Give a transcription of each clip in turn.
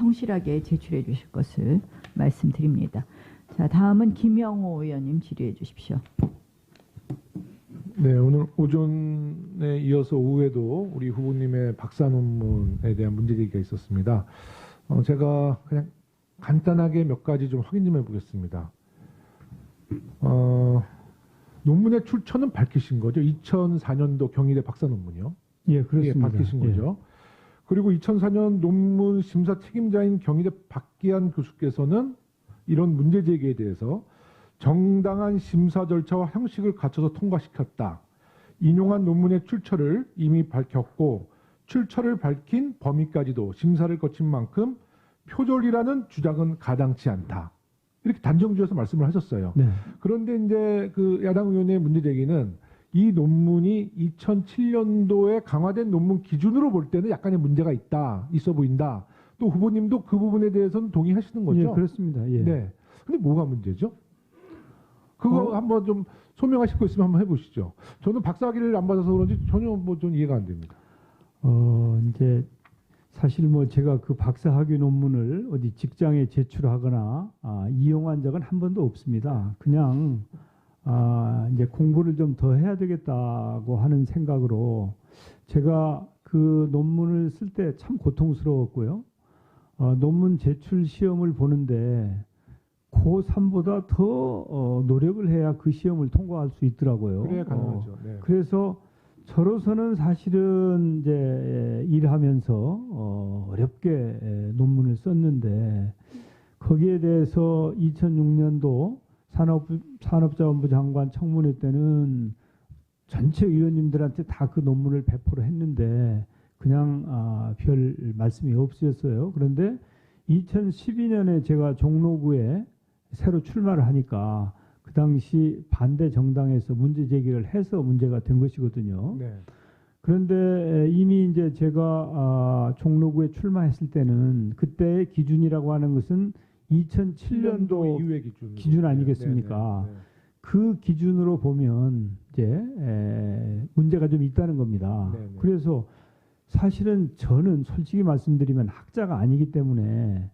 성실하게 제출해 주실 것을 말씀드립니다. 자, 다음은 김영호 의원님 질의해 주십시오. 네, 오늘 오전에 이어서 오후에도 우리 후보님의 박사 논문에 대한 문제 제기가 있었습니다. 제가 그냥 간단하게 몇 가지 좀 확인 좀 해보겠습니다. 논문의 출처는 밝히신 거죠? 2004년도 경희대 박사 논문이요? 예, 그렇습니다. 예, 밝히신 거죠. 그리고 2004년 논문 심사 책임자인 경희대 박기한 교수께서는 이런 문제 제기에 대해서 정당한 심사 절차와 형식을 갖춰서 통과시켰다. 인용한 논문의 출처를 이미 밝혔고 출처를 밝힌 범위까지도 심사를 거친 만큼 표절이라는 주장은 가당치 않다. 이렇게 단정지어서 말씀을 하셨어요. 네. 그런데 이제 그 야당 의원의 문제 제기는 이 논문이 2007년도에 강화된 논문 기준으로 볼 때는 약간의 문제가 있어 보인다. 또 후보님도 그 부분에 대해서는 동의하시는 거죠? 예, 그렇습니다. 예. 네. 근데 뭐가 문제죠? 그거 한번 좀 소명하실 거 있으면 한번 해보시죠. 저는 박사학위를 안 받아서 그런지 전혀 뭐 좀 이해가 안 됩니다. 이제 사실 뭐 제가 그 박사학위 논문을 어디 직장에 제출하거나 이용한 적은 한 번도 없습니다. 그냥 이제 공부를 좀 더 해야 되겠다고 하는 생각으로 제가 그 논문을 쓸 때 참 고통스러웠고요. 논문 제출 시험을 보는데 고3보다 더 노력을 해야 그 시험을 통과할 수 있더라고요. 그래야 가능하죠. 네. 그래서 저로서는 사실은 이제 일하면서 어렵게 논문을 썼는데 거기에 대해서 2006년도 산업자원부 장관 청문회 때는 전체 의원님들한테 다 그 논문을 배포를 했는데 그냥 별 말씀이 없으셨어요. 그런데 2012년에 제가 종로구에 새로 출마를 하니까 그 당시 반대 정당에서 문제 제기를 해서 문제가 된 것이거든요. 네. 그런데 이미 이제 제가 종로구에 출마했을 때는 그때의 기준이라고 하는 것은 2007년도 이후의 기준 아니겠습니까? 네. 그 기준으로 보면 이제 문제가 좀 있다는 겁니다. 네. 그래서 사실은 저는 솔직히 말씀드리면 학자가 아니기 때문에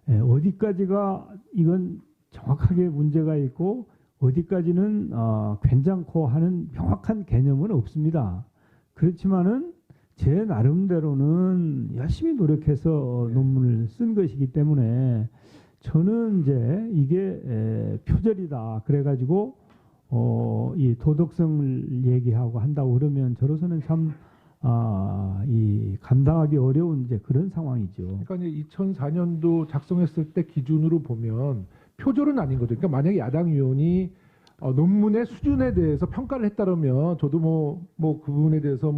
어디까지가 이건 정확하게 문제가 있고 어디까지는 괜찮고 하는 명확한 개념은 없습니다. 그렇지만은 제 나름대로는 열심히 노력해서 논문을 쓴 것이기 때문에 저는 이제 이게 표절이다. 그래가지고 이 도덕성을 얘기하고 한다고 그러면 저로서는 참 이 감당하기 어려운 이제 그런 상황이죠. 그러니까 이제 2004년도 작성했을 때 기준으로 보면 표절은 아닌 거죠. 그러니까 만약에 야당 의원이 논문의 수준에 대해서 평가를 했다면 저도 뭐 그 부분에 대해서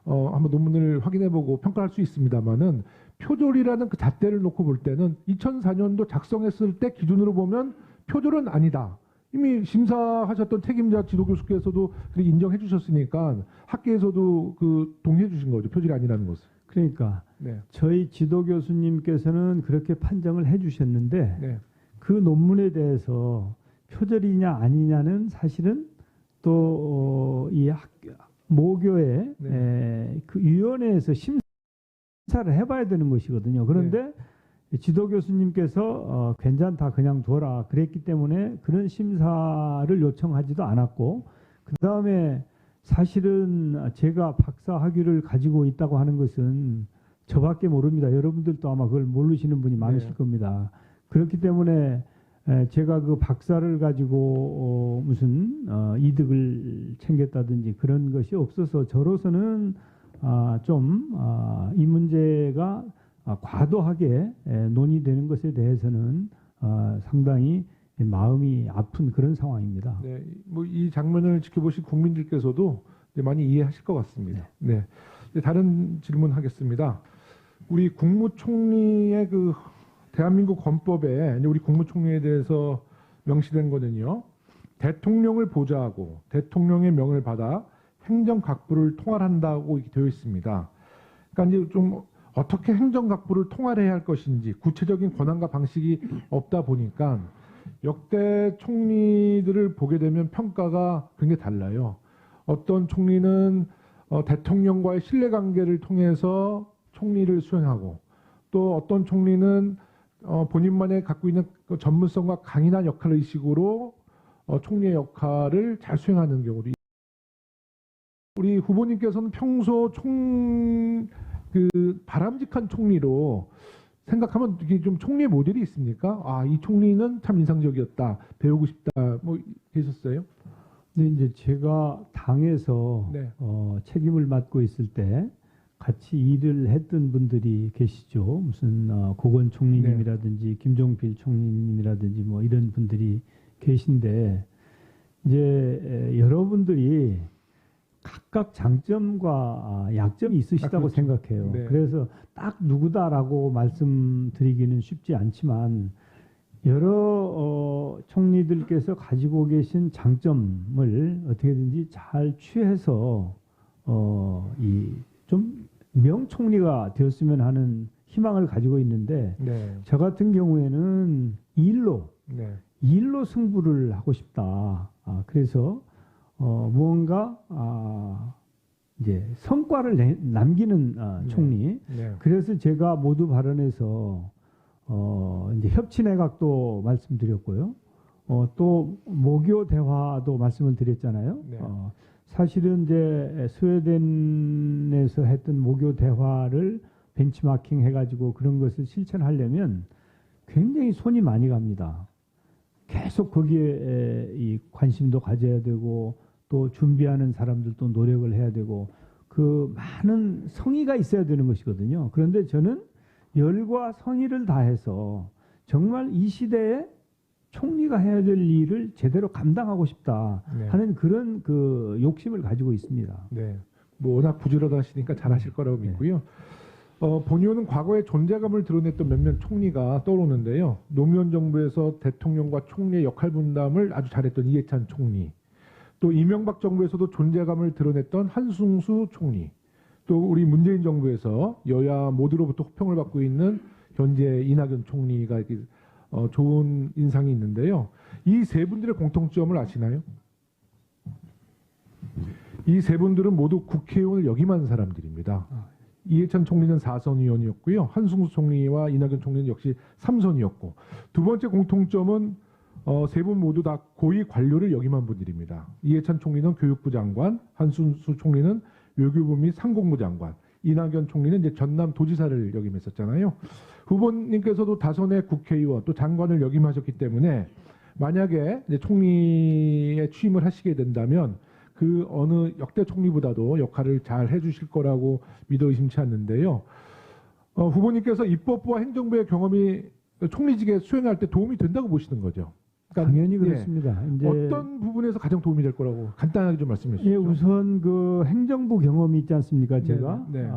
한번 논문을 확인해보고 평가할 수 있습니다만은 표절이라는 그 잣대를 놓고 볼 때는 2004년도 작성했을 때 기준으로 보면 표절은 아니다. 이미 심사하셨던 책임자 지도교수께서도 인정해 주셨으니까 학계에서도 동의해 주신 거죠. 표절이 아니라는 것을. 그러니까 네. 저희 지도교수님께서는 그렇게 판정을 해 주셨는데 네. 그 논문에 대해서 표절이냐 아니냐는 사실은 또 이 모교의 그 위원회에서 심사를 해봐야 되는 것이거든요. 그런데 지도교수님께서 괜찮다 그냥 둬라 그랬기 때문에 그런 심사를 요청하지도 않았고 그 다음에 사실은 제가 박사 학위를 가지고 있다고 하는 것은 저밖에 모릅니다. 여러분들도 아마 그걸 모르시는 분이 많으실 겁니다. 그렇기 때문에 제가 그 박사를 가지고 무슨 이득을 챙겼다든지 그런 것이 없어서 저로서는 좀 이 문제가 과도하게 논의되는 것에 대해서는 상당히 마음이 아픈 그런 상황입니다. 네, 뭐 이 장면을 지켜보신 국민들께서도 많이 이해하실 것 같습니다. 네, 다른 질문하겠습니다. 우리 국무총리의 그 대한민국 헌법에 이제 우리 국무총리에 대해서 명시된 거는요, 대통령을 보좌하고 대통령의 명을 받아 행정각부를 통할한다고 이렇게 되어 있습니다. 그러니까 이제 좀 어떻게 행정각부를 통할해야 할 것인지 구체적인 권한과 방식이 없다 보니까 역대 총리들을 보게 되면 평가가 굉장히 달라요. 어떤 총리는 대통령과의 신뢰관계를 통해서 총리를 수행하고 또 어떤 총리는 본인만의 갖고 있는 그 전문성과 강인한 역할 의식으로 총리의 역할을 잘 수행하는 경우도 우리 후보님께서는 평소 바람직한 총리로 생각하면 이게 좀 총리의 모델이 있습니까? 아, 이 총리는 참 인상적이었다, 배우고 싶다, 뭐 계셨어요? 근데 이제 제가 당에서 네. 책임을 맡고 있을 때 같이 일을 했던 분들이 계시죠. 무슨 고건 총리님이라든지 김종필 총리님이라든지 뭐 이런 분들이 계신데 이제 여러분들이 각각 장점과 약점이 있으시다고 그렇죠. 생각해요. 네. 그래서 딱 누구다라고 말씀드리기는 쉽지 않지만 여러 총리들께서 가지고 계신 장점을 어떻게든지 잘 취해서 이 좀 명총리가 되었으면 하는 희망을 가지고 있는데 네. 저 같은 경우에는 일로 네. 승부를 하고 싶다. 그래서 무언가 이제 성과를 남기는 총리. 네. 그래서 제가 모두 발언에서 이제 협치내각도 말씀드렸고요. 또 모교 대화도 말씀을 드렸잖아요. 네. 사실은 이제 스웨덴에서 했던 모교 대화를 벤치마킹 해가지고 그런 것을 실천하려면 굉장히 손이 많이 갑니다. 계속 거기에 이 관심도 가져야 되고 또 준비하는 사람들도 노력을 해야 되고 그 많은 성의가 있어야 되는 것이거든요. 그런데 저는 열과 성의를 다해서 정말 이 시대에 총리가 해야 될 일을 제대로 감당하고 싶다 네. 하는 그런 그 욕심을 가지고 있습니다. 네. 뭐 워낙 부지런하시니까 잘하실 거라고 믿고요. 본 의원은 과거에 존재감을 드러냈던 몇몇 총리가 떠오르는데요. 노무현 정부에서 대통령과 총리의 역할 분담을 아주 잘했던 이해찬 총리, 또 이명박 정부에서도 존재감을 드러냈던 한승수 총리, 또 우리 문재인 정부에서 여야 모두로부터 호평을 받고 있는 현재 이낙연 총리가 좋은 인상이 있는데요. 이 세 분들의 공통점을 아시나요? 이 세 분들은 모두 국회의원을 역임한 사람들입니다. 이해찬 총리는 4선 의원이었고요. 한승수 총리와 이낙연 총리는 역시 3선이었고 두 번째 공통점은 세 분 모두 다 고위 관료를 역임한 분들입니다. 이해찬 총리는 교육부 장관, 한승수 총리는 외교부 및 상공부 장관, 이낙연 총리는 이제 전남 도지사를 역임했었잖아요. 후보님께서도 다선의 국회의원 또 장관을 역임하셨기 때문에 만약에 이제 총리에 취임을 하시게 된다면 그 어느 역대 총리보다도 역할을 잘 해주실 거라고 믿어 의심치 않는데요. 후보님께서 입법부와 행정부의 경험이 총리직에 수행할 때 도움이 된다고 보시는 거죠. 그러니까 당연히 그렇습니다. 이제 어떤 부분에서 가장 도움이 될 거라고 간단하게 좀 말씀해 주시죠. 예, 우선 그 행정부 경험이 있지 않습니까? 제가 네.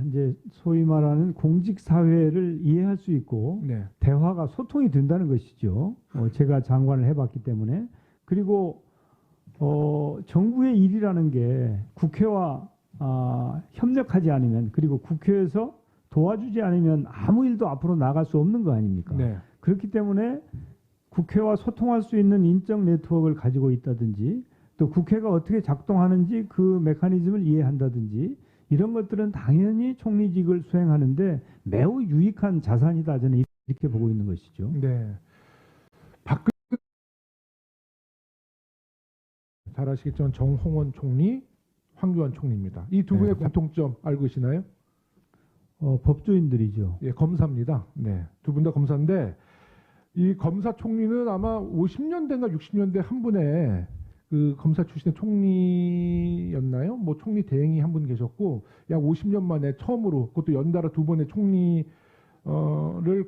이제 소위 말하는 공직 사회를 이해할 수 있고 네. 대화가 소통이 된다는 것이죠. 제가 장관을 해봤기 때문에 그리고 정부의 일이라는 게 국회와 협력하지 않으면 그리고 국회에서 도와주지 않으면 아무 일도 앞으로 나갈 수 없는 거 아닙니까? 네. 그렇기 때문에 국회와 소통할 수 있는 인적 네트워크를 가지고 있다든지 또 국회가 어떻게 작동하는지 그 메커니즘을 이해한다든지 이런 것들은 당연히 총리직을 수행하는데 매우 유익한 자산이다 저는 이렇게 보고 있는 것이죠. 네. 잘 아시겠지만 정홍원 총리, 황교안 총리입니다. 이 두 분의 네. 공통점 알고 계시나요? 법조인들이죠. 예, 검사입니다. 네. 두 분 다 검사인데 이 검사 총리는 아마 50년대인가 60년대 한 분의 그 검사 출신의 총리였나요? 뭐 총리 대행이 한 분 계셨고 약 50년 만에 처음으로 그것도 연달아 두 번의 총리를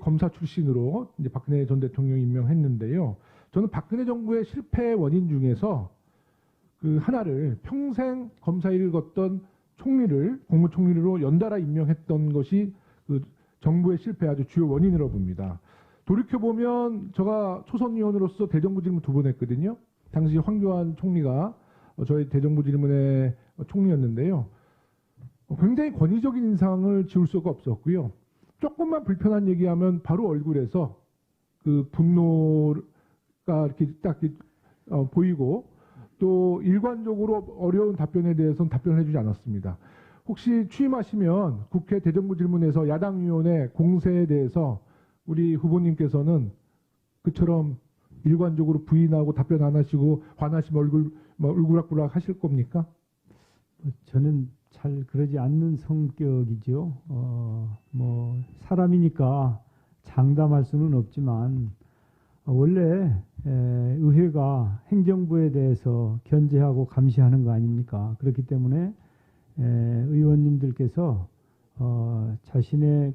검사 출신으로 이제 박근혜 전 대통령이 임명했는데요. 저는 박근혜 정부의 실패 원인 중에서 그 하나를 평생 검사 일을 걷던 총리를 국무총리로 연달아 임명했던 것이 그 정부의 실패 아주 주요 원인이라고 봅니다. 돌이켜보면 제가 초선 의원으로서 대정부 질문 두 번 했거든요. 당시 황교안 총리가 저희 대정부 질문의 총리였는데요. 굉장히 권위적인 인상을 지울 수가 없었고요. 조금만 불편한 얘기하면 바로 얼굴에서 그 분노가 이렇게 딱 보이고 또 일관적으로 어려운 답변에 대해서는 답변을 해주지 않았습니다. 혹시 취임하시면 국회 대정부 질문에서 야당위원회 공세에 대해서 우리 후보님께서는 그처럼 일관적으로 부인하고 답변 안 하시고 화나시면 울그락불락 하실 겁니까? 저는 잘 그러지 않는 성격이죠. 사람이니까 장담할 수는 없지만 원래 의회가 행정부에 대해서 견제하고 감시하는 거 아닙니까? 그렇기 때문에 의원님들께서 자신의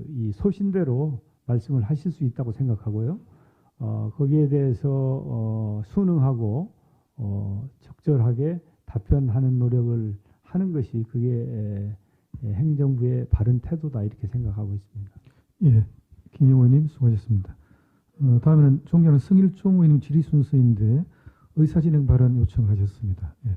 이 소신대로 말씀을 하실 수 있다고 생각하고요. 거기에 대해서 순응하고 적절하게 답변하는 노력을 하는 것이 그게 행정부의 바른 태도다 이렇게 생각하고 있습니다. 예, 김영호 의원님 수고하셨습니다. 다음에는 존경하는 성일종 의원님 질의 순서인데 의사진행 발언 요청하셨습니다. 예.